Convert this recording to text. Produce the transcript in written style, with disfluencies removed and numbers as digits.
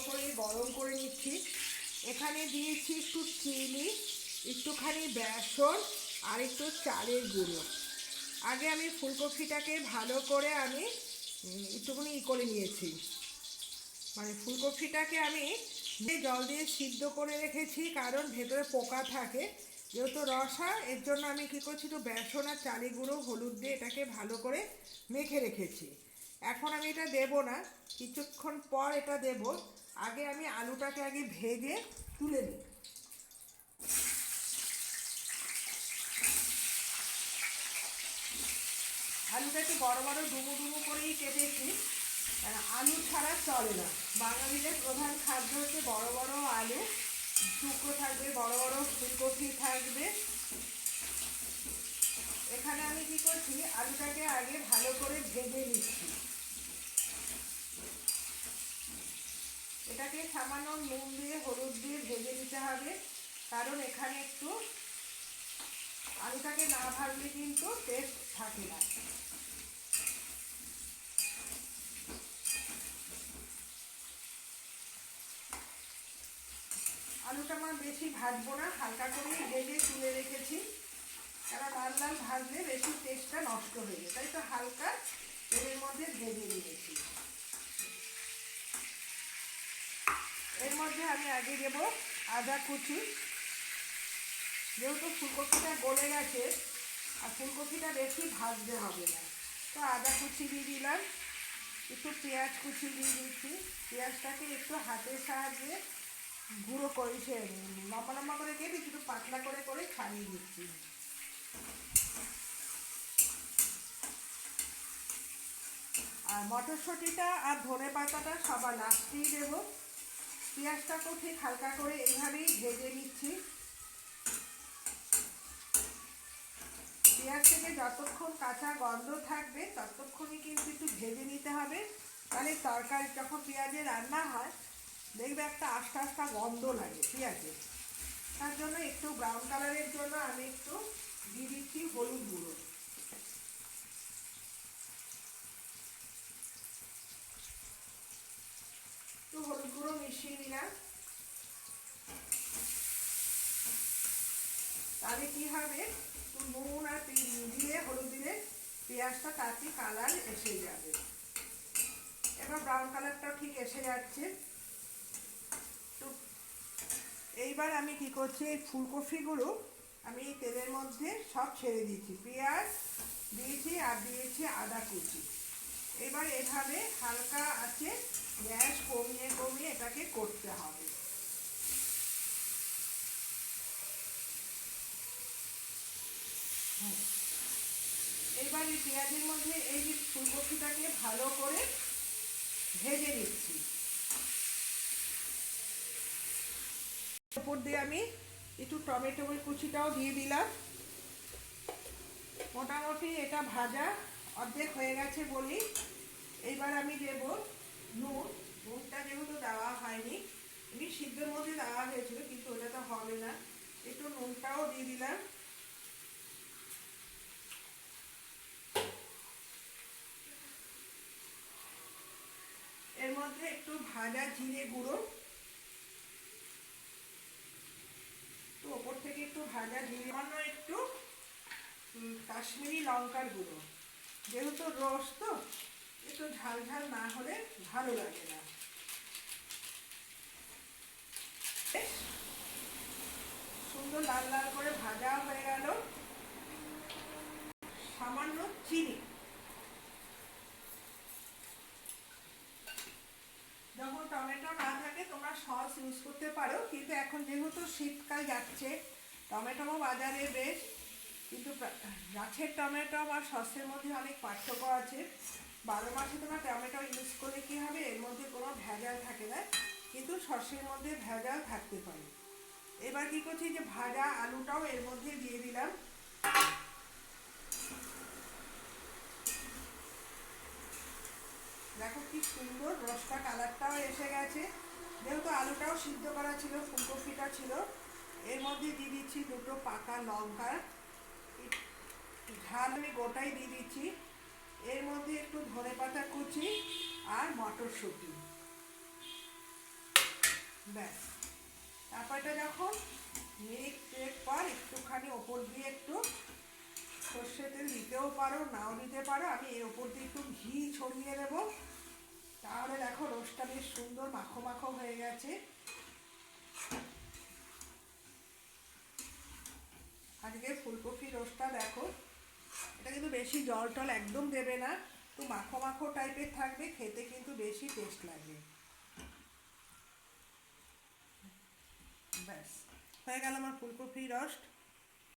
করে গরম করে নিচ্ছি। এখানে দিয়েছি একটু চিনি, একটুখানি বেসন আর একটু চালের গুঁড়ো। আগে আমি ফুলকপিটাকে ভালো করে আমি একটুখানি করে নিয়েছি, মানে ফুলকপিটাকে আমি জল দিয়ে সিদ্ধ করে রেখেছি, কারণ ভেতরে পোকা থাকে যেহেতু রসা, এর জন্য আমি কী করছি, একটু বেসন আর চালের গুঁড়ো হলুদ দিয়ে এটাকে ভালো করে মেখে রেখেছি। এখন আমি এটা দেব না, কিছুক্ষণ পর এটা দেব। আগে আমি আলুটাকে আগে ভেজে তুলে নিই। আলুটা একটু বড় বড় ডুমো ডুমো করেই কেটেছি, আলু ছাড়া চলে না। বাঙালিদের প্রধান খাদ্য হচ্ছে বড় বড় আলু, টুকরো থাকবে, বড় বড় ফুলকপি থাকবে। এখানে আমি কি করছি, আলুটাকে আগে ভালো করে ভেজে নিচ্ছি। এটাকে সামান্য নুন দিয়ে হলুদ দিয়ে ভেজে নিতে হবে, কারণ এখানে একটু আলুটাকে না ভাজলে কিন্তু টেস্ট থাকে না। আলুটা আমার বেশি ভাজবো না, হালকা করে ভেজে তুলে রেখেছি, কারণ লাল লাল ভাজলে বেশি টেস্টটা নষ্ট হয়ে যায়, তাই তো হালকা তেলের মধ্যে ভেজে নিয়েছি। এর মধ্যে আমি আগে দেব আদা কুচি, যেহেতু ফুলকপিটা গলে গেছে আর ফুলকপিটা বেশি ভাজতে হবে না, তো আদা কুচি দিয়ে দিলাম। একটু পেঁয়াজ কুচি দিয়ে দিচ্ছি, পেঁয়াজটাকে একটু হাতের সাহায্যে গুঁড়ো করে লম্বা লম্বা করে কেটে একটু পাতলা করে করে ছাড়িয়ে দিচ্ছি। আর মটরশুঁটিটা আর ধনে পাতাটা সবার লাস্টেই দেবো। পেঁয়াজটাকেও ঠিক হালকা করে এইভাবেই ভেজে নিচ্ছি। পেঁয়াজ থেকে যতক্ষণ কাঁচা গন্ধ থাকবে ততক্ষণই কিন্তু একটু ভেজে নিতে হবে, তাহলে তরকারি যখন পেঁয়াজে রান্না হয় দেখবে একটা আস্তে আস্তে গন্ধ লাগে পেঁয়াজে। তার জন্য একটু ব্রাউন কালারের জন্য আমি একটু দিয়ে দিচ্ছি হলুদ গুঁড়ো। একটু হলুদ গুঁড়ো মিশিয়ে নিলাম, তাহলে কি হবে, একটু নুন আর দিলে হলুদ দিলে পেঁয়াজটা তাড়াতাড়ি কালার এসে যাবে। এবার ব্রাউন কালারটাও ঠিক এসে যাচ্ছে। তো এইবার আমি কি করছি, এই ফুলকপিগুলো আমি তেলের মধ্যে সব ছেড়ে দিয়েছি, পেঁয়াজ দিয়েছি আর দিয়েছি আদা কুচি। এবার এভাবে হালকা আছে গ্যাস কমিয়ে কমিয়ে এটাকে করতে হবে। এবার এই পেঁয়াজের মধ্যে এই ফুলকপিটাকে ভালো করে ভেজে নিচ্ছি। উপর দিয়ে আমি একটু টমেটো কুচিটাও দিয়ে দিলাম। মোটামুটি এটা ভাজা অর্ধেক হয়ে গেছে বলি, এইবার আমি দেব নুন। নুনটা যেহেতু দেওয়া হয়নি, এমনি সিদ্ধর মধ্যে দেওয়া হয়েছিল, কিন্তু ওটা তো হবে না, একটু নুনটাও দিয়ে দিলাম। এর মধ্যে একটু ভাজা জিরে গুঁড়ো, তো ওপর থেকে একটু ভাজা জিরে, অন্য একটু কাশ্মীরি লঙ্কার গুঁড়ো, যেহেতু রস তো একটু ঝাল ঝাল না হলে ভালো লাগে না। সুন্দর লাল লাল করে ভাজা হয়ে গেল। সামান্য চিনি, যখন টমেটো না থাকে তোমরা সস ইউজ করতে পারো, কিন্তু এখন যেহেতু শীতকাল যাচ্ছে টমেটো বাজারে বেশ, কিন্তু গাছের টমেটো আর সসের মধ্যে অনেক পার্থক্য আছে। 12 মাসে তোমরা টমেটো ইউজ করলে কী হবে, এর মধ্যে কোনো ভেজাল থাকে না, কিন্তু সসের মধ্যে ভেজাল থাকতে পারে। এবার কী করছি, যে ভাজা আলুটাও এর মধ্যে দিয়ে দিলাম। দেখো কি সুন্দর রসটা কালারটাও এসে গেছে। যেহেতু আলুটাও সিদ্ধ করা ছিল, ফুলকপিটা ছিল, এর মধ্যে দিয়ে দিচ্ছি দুটো পাকা লঙ্কা, ঝাল আমি গোটাই দিয়ে দিচ্ছি। এর মধ্যে একটু ধনেপাতা কুচি আর মটরশুঁটি। ব্যাস। তারপর এটা যখন মিনিট পর একটুখানি ওপর দিয়ে একটু সর্ষে তেল দিতেও পারো, নাও দিতে পারো। আমি এর ওপর দিয়ে একটু ঘি ছড়িয়ে দেবো। তাহলে দেখো রোস্টটা বেশ সুন্দর মাখো মাখো হয়ে গেছে। আজকে ফুলকপি রোস্টটা দেখো, এটা কিন্তু বেশি জল টল একদম দেবে না, একটু মাখো মাখো টাইপের থাকবে, খেতে কিন্তু বেশি টেস্ট লাগবে। ব্যাস, হয়ে গেল আমার ফুলকপি রোস্ট।